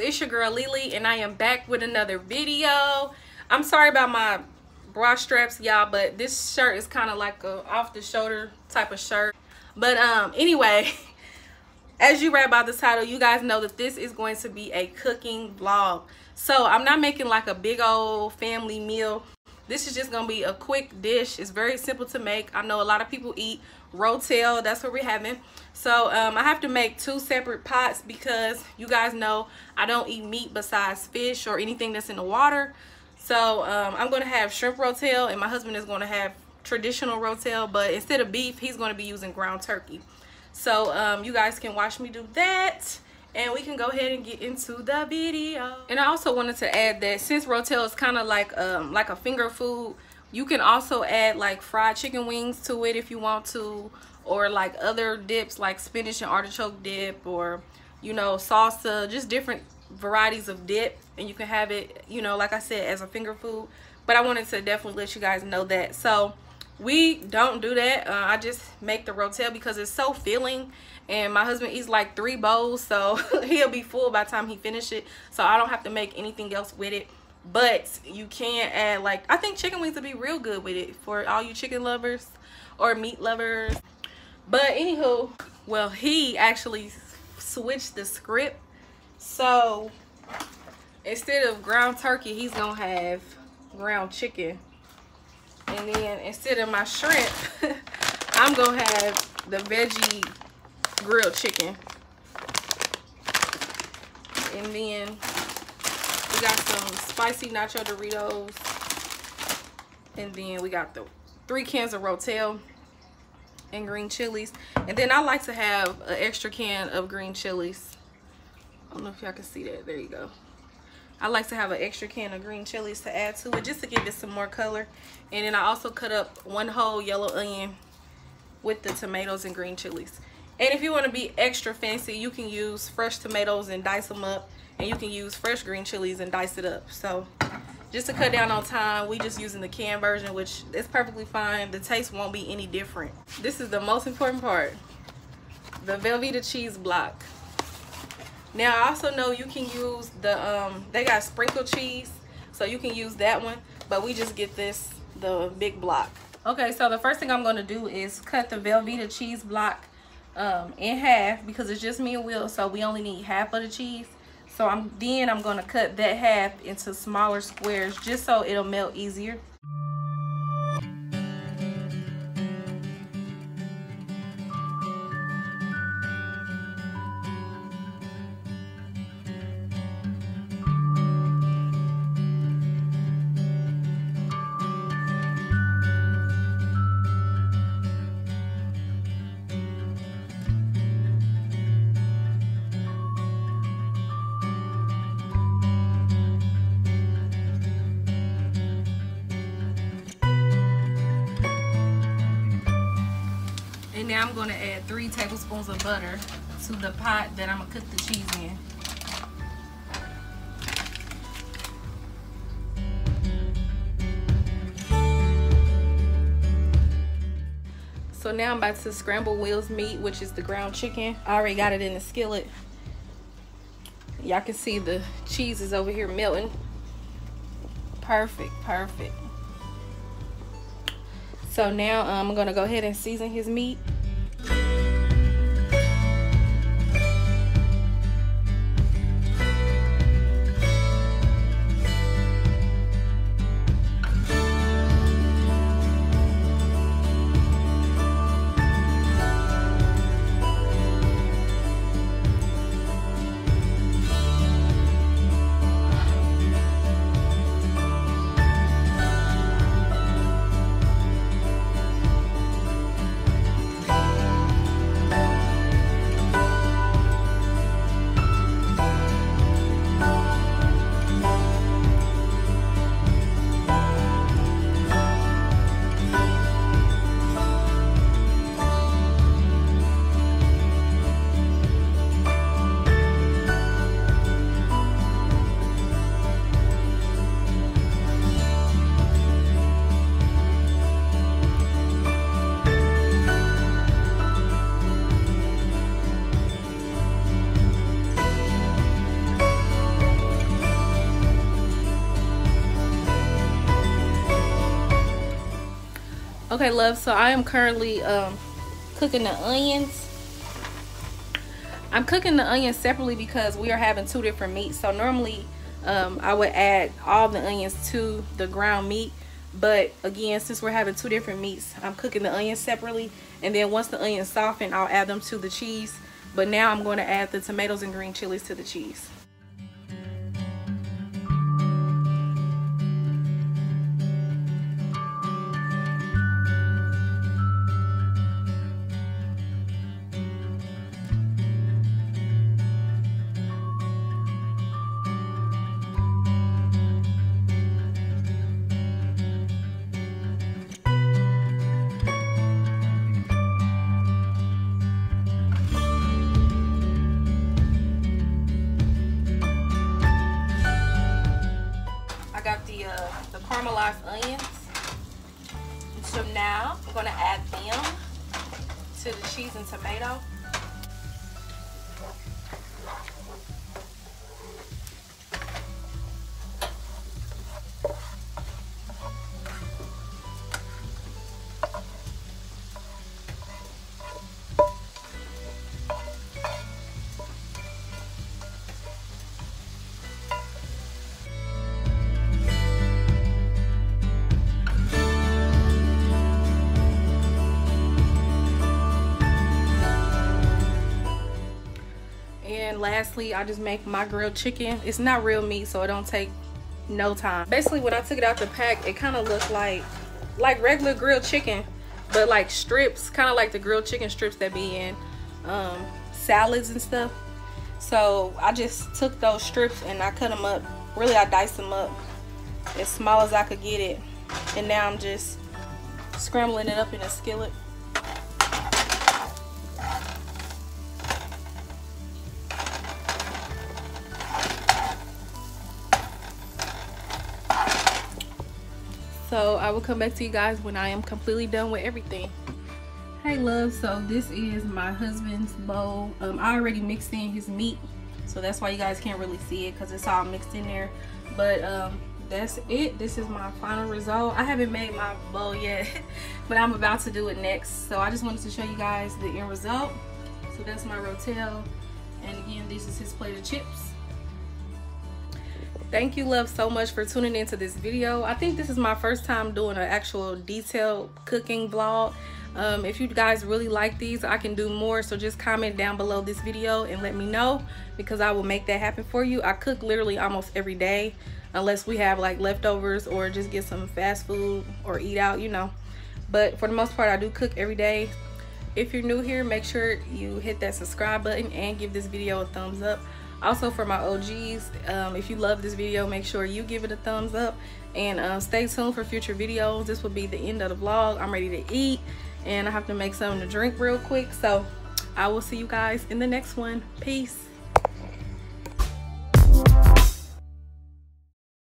it's your girl Lealea, and I am back with another video. I'm sorry about my bra straps, y'all, but this shirt is kind of like a off the shoulder type of shirt. But anyway, as you read by the title, you guys know that this is going to be a cooking vlog. So I'm not making like a big old family meal. This is just gonna be a quick dish. It's very simple to make. I know a lot of people eat rotel. That's what we're having. So I have to make 2 separate pots because you guys know I don't eat meat besides fish or anything that's in the water. So I'm gonna have shrimp rotel, and my husband is gonna have traditional rotel, but instead of beef, he's gonna be using ground turkey. So you guys can watch me do that, and we can go ahead and get into the video. And I also wanted to add that since rotel is kind of like a finger food, you can also add like fried chicken wings to it if you want to, or like other dips like spinach and artichoke dip, or you know, salsa, just different varieties of dip, and you can have it, you know, like I said, as a finger food. But I wanted to definitely let you guys know that. So we don't do that. I just make the rotel because it's so filling, and my husband eats like 3 bowls, so he'll be full by the time he finishes it, so I don't have to make anything else with it. But you can add, like, I think chicken wings would be real good with it for all you chicken lovers or meat lovers. But anywho, well, he actually switched the script. So instead of ground turkey, he's gonna have ground chicken. And then instead of my shrimp, I'm gonna have the veggie grilled chicken. And then we got some spicy nacho Doritos. And then we got the 3 cans of rotel and green chilies. And then I like to have an extra can of green chilies. I don't know if y'all can see that. There you go. I like to have an extra can of green chilies to add to it, just to give it some more color. And then I also cut up 1 whole yellow onion with the tomatoes and green chilies. And if you want to be extra fancy, you can use fresh tomatoes and dice them up, and you can use fresh green chilies and dice it up. So just to cut down on time, we just using the canned version, which is perfectly fine. The taste won't be any different. This is the most important part, the Velveeta cheese block. Now I also know you can use the they got sprinkled cheese, so you can use that one, but we just get this, the big block. Okay, so the first thing I'm going to do is cut the Velveeta cheese block in half, because it's just me and Will, so we only need half of the cheese. So I'm going to cut that half into smaller squares just so it'll melt easier. And now I'm going to add 3 tablespoons of butter to the pot that I'm going to cook the cheese in. So now I'm about to scramble Will's meat, which is the ground chicken. I already got it in the skillet. Y'all can see the cheese is over here melting. Perfect, perfect. So now I'm going to go ahead and season his meat. Okay, love, so I am currently cooking the onions. I'm cooking the onions separately because we are having 2 different meats. So normally I would add all the onions to the ground meat, but again, since we're having 2 different meats, I'm cooking the onions separately, and then once the onions soften, I'll add them to the cheese. But now I'm going to add the tomatoes and green chilies to the cheese. The caramelized onions. So now I'm going to add them to the cheese and tomato. And lastly, I just make my grilled chicken. It's not real meat, so it don't take no time. Basically, when I took it out the pack, it kind of looked like regular grilled chicken, but like strips, kind of like the grilled chicken strips that be in salads and stuff. So I just took those strips and I cut them up. Really, I diced them up as small as I could get it. And now I'm just scrambling it up in a skillet. So I will come back to you guys when I am completely done with everything. Hey love, so this is my husband's bowl. I already mixed in his meat, so that's why you guys can't really see it because it's all mixed in there. But that's it. This is my final result. I haven't made my bowl yet, but I'm about to do it next. So I just wanted to show you guys the end result. So that's my rotel, and again, this is his plate of chips. Thank you, love, so much for tuning into this video. I think this is my first time doing an actual detailed cooking vlog. If you guys really like these, I can do more, so just comment down below this video and let me know, because I will make that happen for you. I cook literally almost every day, unless we have like leftovers or just get some fast food or eat out, you know. But for the most part, I do cook every day. If you're new here, make sure you hit that subscribe button and give this video a thumbs up. Also, for my OGs, if you love this video, make sure you give it a thumbs up, and stay tuned for future videos. This will be the end of the vlog. I'm ready to eat, and I have to make something to drink real quick, so I will see you guys in the next one. Peace.